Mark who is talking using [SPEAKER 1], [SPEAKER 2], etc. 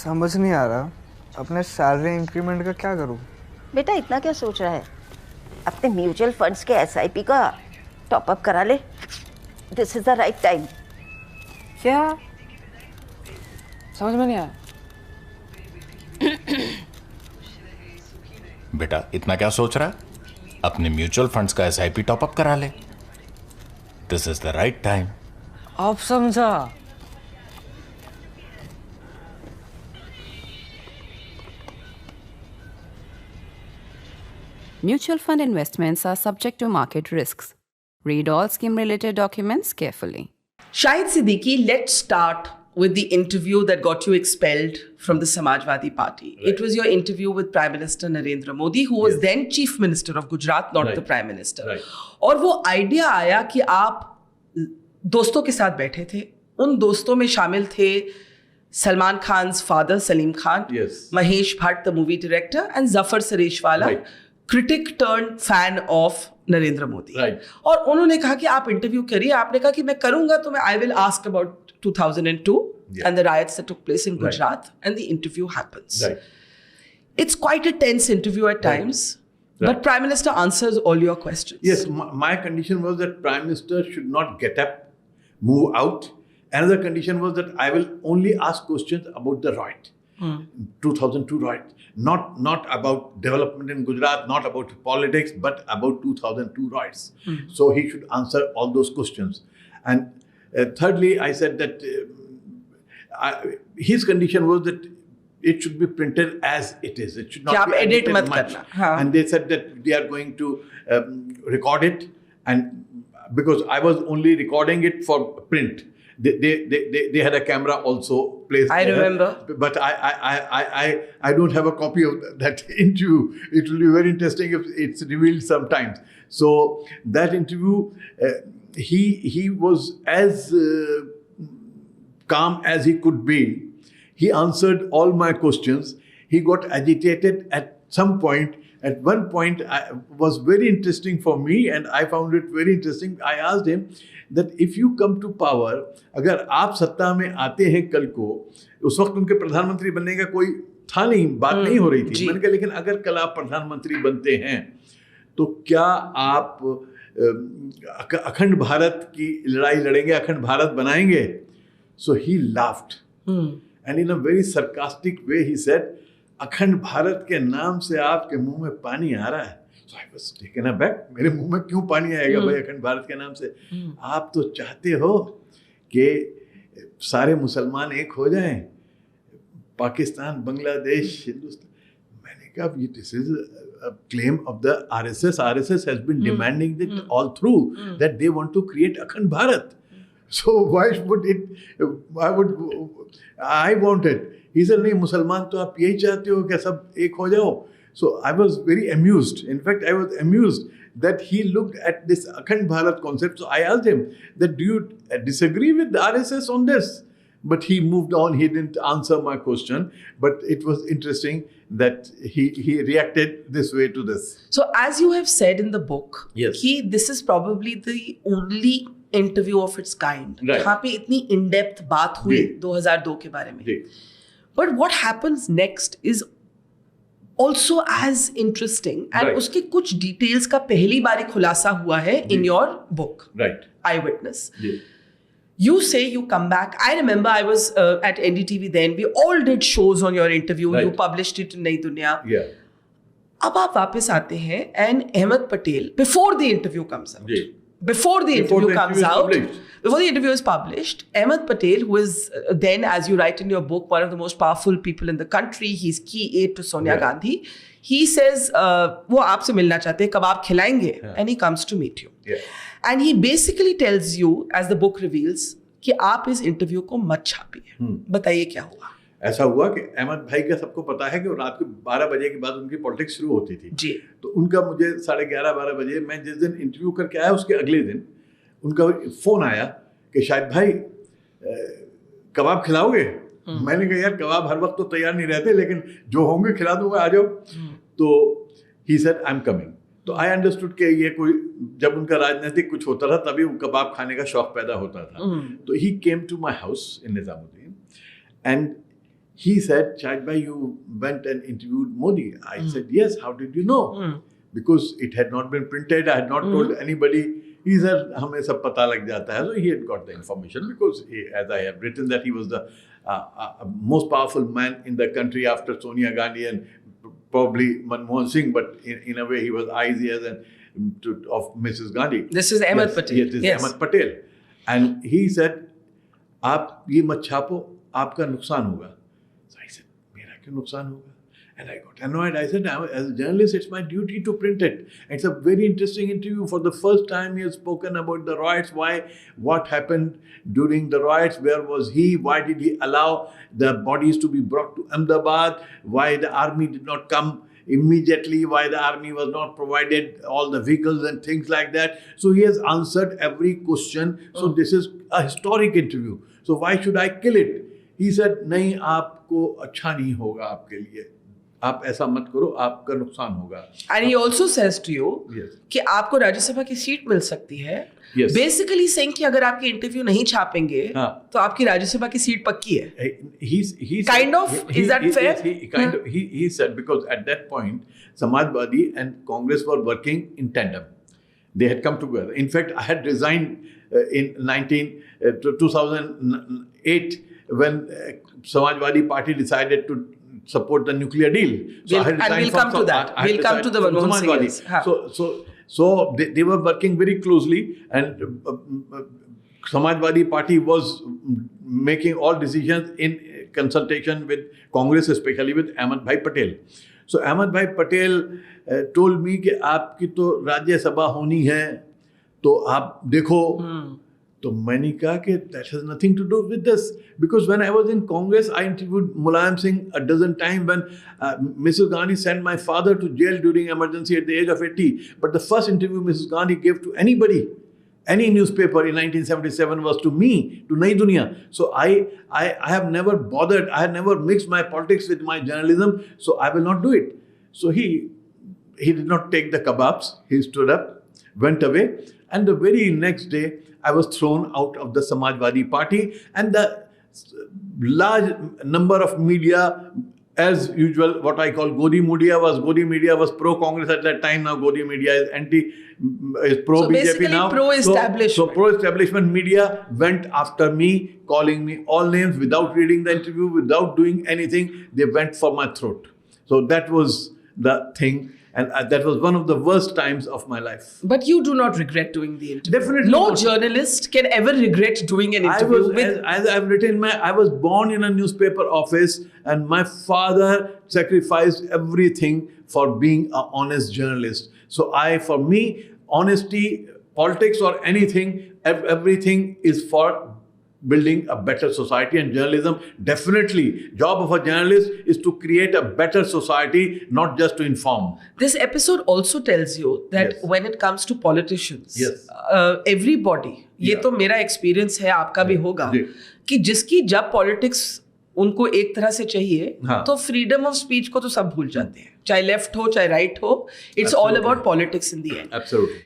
[SPEAKER 1] समझ नहीं आ रहा अपने सैलरी इंक्रीमेंट का क्या करूं।
[SPEAKER 2] बेटा इतना क्या सोच रहा है, अपने म्यूचुअल फंड्स के एसआईपी का टॉप अप करा ले। This is the right time.
[SPEAKER 3] क्या समझ में नहीं आया?
[SPEAKER 4] बेटा इतना क्या सोच रहा है, अपने म्यूचुअल फंड्स का एसआईपी टॉप अप करा ले। This is the right time.
[SPEAKER 3] आप समझा।
[SPEAKER 5] Mutual fund investments are subject to market risks. Read all scheme-related documents carefully.
[SPEAKER 6] Shahid Siddiqui, let's start with the interview that got you expelled from the Samajwadi Party.
[SPEAKER 7] Right.
[SPEAKER 6] It was your interview with Prime Minister Narendra Modi, who was then Chief Minister of Gujarat, not the Prime Minister.
[SPEAKER 7] Right.
[SPEAKER 6] और वो idea आया कि आप दोस्तों के साथ बैठे थे, उन दोस्तों में शामिल थे Salman Khan's father, Salim Khan,
[SPEAKER 7] Yes.
[SPEAKER 6] Mahesh Bhatt, the movie director, and Zafar Sareshwala,
[SPEAKER 7] Right.
[SPEAKER 6] critic turned fan of Narendra Modi.
[SPEAKER 7] Right.
[SPEAKER 6] और उन्होंने कहा कि आप इंटरव्यू करिए. आपने कहा कि मैं करूंगा तो मैं I will ask about 2002 and the riots that took place in Gujarat, and the interview happens.
[SPEAKER 7] Right.
[SPEAKER 6] It's quite a tense interview at times, but Prime Minister answers all your questions.
[SPEAKER 7] Yes, my condition was that Prime Minister should not get up, move out. Another condition was that I will only ask questions about the riot, 2002 riot. Not about development in Gujarat, not about politics, but about 2002 riots. So he should answer all those questions. And thirdly, I said that his condition was that it should be printed as it is. It should not be
[SPEAKER 6] edit
[SPEAKER 7] edited
[SPEAKER 6] mat
[SPEAKER 7] much.
[SPEAKER 6] karna. Haan.
[SPEAKER 7] And they said that they are going to record it, and because I was only recording it for print. They had a camera also placed
[SPEAKER 6] I
[SPEAKER 7] there,
[SPEAKER 6] remember.
[SPEAKER 7] but I don't have a copy of that interview. It will be very interesting if it's revealed sometimes. So that interview, he was as calm as he could be. He answered all my questions. He got agitated at some point. At one point, was very interesting for me, and I found it very interesting. I asked him that if you come to power, अगर आप सत्ता में आते हैं कल को, उस वक्त उनके प्रधानमंत्री बनने का कोई था नहीं, बात नहीं हो रही थी. मैंने कहा लेकिन अगर कल आप प्रधानमंत्री बनते हैं, तो क्या आप अखंड भारत की लड़ाई लड़ेंगे, अखंड भारत बनाएंगे? So he laughed, and in a very sarcastic way he said, अखंड भारत के नाम से आपके मुंह में पानी आ रहा है. So I was taken aback. मेरे मुंह में क्यों पानी आएगा भाई अखंड भारत के नाम से? आप तो चाहते हो कि सारे मुसलमान एक हो जाएं, पाकिस्तान, बांग्लादेश, हिंदुस्तान. मैंने कहा ये this is a claim of the RSS. RSS has been demanding it all through that they want to create अखंड Bharat. So why would it? I want it. He said, नहीं मुसलमान तो आप यही चाहते हो कि सब एक हो जाओ. So I was very amused. In fact, I was amused that he looked at this Akhand Bharat concept. So I asked him that, do you disagree with the RSS on this? But he moved on. He didn't answer my question. But it was interesting that he reacted this way to this.
[SPEAKER 6] So as you have said in the book,
[SPEAKER 7] Yes.
[SPEAKER 6] this is probably the only interview of its kind.
[SPEAKER 7] Right.
[SPEAKER 6] जहाँ पे इतनी in-depth बात हुई
[SPEAKER 7] जी.
[SPEAKER 6] 2002 के बारे में.
[SPEAKER 7] जी.
[SPEAKER 6] But what happens next is also as interesting, and
[SPEAKER 7] Right.
[SPEAKER 6] उसके कुछ details का पहली बारी खुलासा हुआ है in your book,
[SPEAKER 7] Right.
[SPEAKER 6] Eyewitness.
[SPEAKER 7] Yeah.
[SPEAKER 6] You say you come back. I remember I was at NDTV then. We all did shows on your interview.
[SPEAKER 7] Right.
[SPEAKER 6] You published it in Nayi Duniya.
[SPEAKER 7] Yeah.
[SPEAKER 6] अब आप वापस आते हैं and Ahmed Patel, before the interview comes out.
[SPEAKER 7] Ji.
[SPEAKER 6] Before the interview comes
[SPEAKER 7] is
[SPEAKER 6] out,
[SPEAKER 7] published.
[SPEAKER 6] before the interview is published, Ahmed Patel, who is then, as you write in your book, one of the most powerful people in the country, he's key aide to Sonia Gandhi, he says, वो आपसे मिलना चाहते हैं, कब आप खिलाएंगे? And he comes to meet you.
[SPEAKER 7] Yeah.
[SPEAKER 6] And he basically tells you, as the book reveals, कि आप इस इंटरव्यू को मत छापिए. बताइए क्या हुआ?
[SPEAKER 7] ऐसा हुआ कि अहमद भाई का सबको पता है कि रात को 12 बजे के बाद उनकी पॉलिटिक्स शुरू होती थी.
[SPEAKER 6] जी.
[SPEAKER 7] तो उनका मुझे 11:30-12 बजे, मैं जिस दिन इंटरव्यू करके आया उसके अगले दिन उनका फ़ोन आया कि शाहिद भाई कबाब खिलाओगे? मैंने कहा यार कबाब हर वक्त तो तैयार नहीं रहते, लेकिन जो होंगे खिला दूंगा, आ जाओ. तो he said I am coming. तो आई अंडरस्टूड कि ये कोई, जब उनका राजनीतिक कुछ होता था तभी वो कबाब खाने का शौक पैदा होता था. तो he came to my house in Nizamuddin, and he said, Shahid bhai, you went and interviewed Modi. I said, yes. How did you know? Because it had not been printed. I had not told anybody. He said, hame sab pata lag jata hai. So he had got the information because, as I have written, that he was the most powerful man in the country after Sonia Gandhi and probably Manmohan Singh. But in a way, he was eyes, ears, and of Mrs. Gandhi.
[SPEAKER 6] This is Ahmed Patel.
[SPEAKER 7] Yes, this is Ahmed Patel. And he said, आप ये मत छापो, आपका नुकसान होगा. So I said, मेरा क्यों नुकसान होगा? And I got annoyed. I said, as a journalist, it's my duty to print it. It's a very interesting interview. For the first time, he has spoken about the riots. What happened during the riots? Where was he? Why did he allow the bodies to be brought to Ahmedabad? Why the army did not come immediately? Why the army was not provided all the vehicles and things like that? So he has answered every question. So this is a historic interview. So why should I kill it? He said, नहीं आपको अच्छा नहीं होगा आपके लिए. आप ऐसा मत करो, आपका नुकसान होगा.
[SPEAKER 6] And he also says to you
[SPEAKER 7] Yes.
[SPEAKER 6] कि आपको राज्यसभा की सीट मिल सकती है.
[SPEAKER 7] Yes.
[SPEAKER 6] Basically saying कि अगर आपकी इंटरव्यू नहीं छापेंगे तो आपकी राज्यसभा की सीट पक्की है.
[SPEAKER 7] He
[SPEAKER 6] Kind of, is that fair?
[SPEAKER 7] He said, because at that point Samajwadi and Congress were working in tandem. They had come together. In fact, I had resigned in 2008 when Samajwadi Party decided to support the nuclear deal. So
[SPEAKER 6] We'll come to that. We'll come to the Manmohan Singh.
[SPEAKER 7] So they were working very closely, and Samajwadi Party was making all decisions in consultation with Congress, especially with Ahmed Bhai Patel. So Ahmed Bhai Patel told me कि आपकी तो राज्यसभा होनी है, तो आप देखो. तो मैंने कहा कि that has nothing to do with this, because when I was in Congress, I interviewed Mulayam Singh a dozen times when Mrs. Gandhi sent my father to jail during emergency at the age of 80. But the first interview Mrs. Gandhi gave to anybody, any newspaper in 1977 was to me, to Nayi Duniya. So I have never bothered, I have never mixed my politics with my journalism, so I will not do it. So he did not take the kebabs, he stood up, went away, and the very next day, I was thrown out of the Samajwadi Party, and the large number of media, as usual, what I call Godi media was pro-Congress at that time. Now Godi media is pro-BJP now.
[SPEAKER 6] Pro-establishment.
[SPEAKER 7] So pro-establishment media went after me, calling me all names without reading the interview, without doing anything. They went for my throat. So that was the thing. And that was one of the worst times of my life.
[SPEAKER 6] But you do not regret doing the interview.
[SPEAKER 7] Definitely
[SPEAKER 6] no
[SPEAKER 7] not.
[SPEAKER 6] Journalist can ever regret doing an interview.
[SPEAKER 7] As I've written, I was born in a newspaper office, and my father sacrificed everything for being an honest journalist. So for me, honesty, politics or anything, everything is for building a better society, and journalism, definitely, job of a journalist is to create a better society, not just to inform.
[SPEAKER 6] This episode also tells you that when it comes to politicians, everybody, ये तो मेरा experience है, आपका भी होगा, कि जिसकी जब politics उनको एक तरह से चाहिए, तो freedom of speech को तो सब भूल जाते हैं, चाहे left हो, चाहे right हो, it's all about politics in the end.
[SPEAKER 7] Absolutely.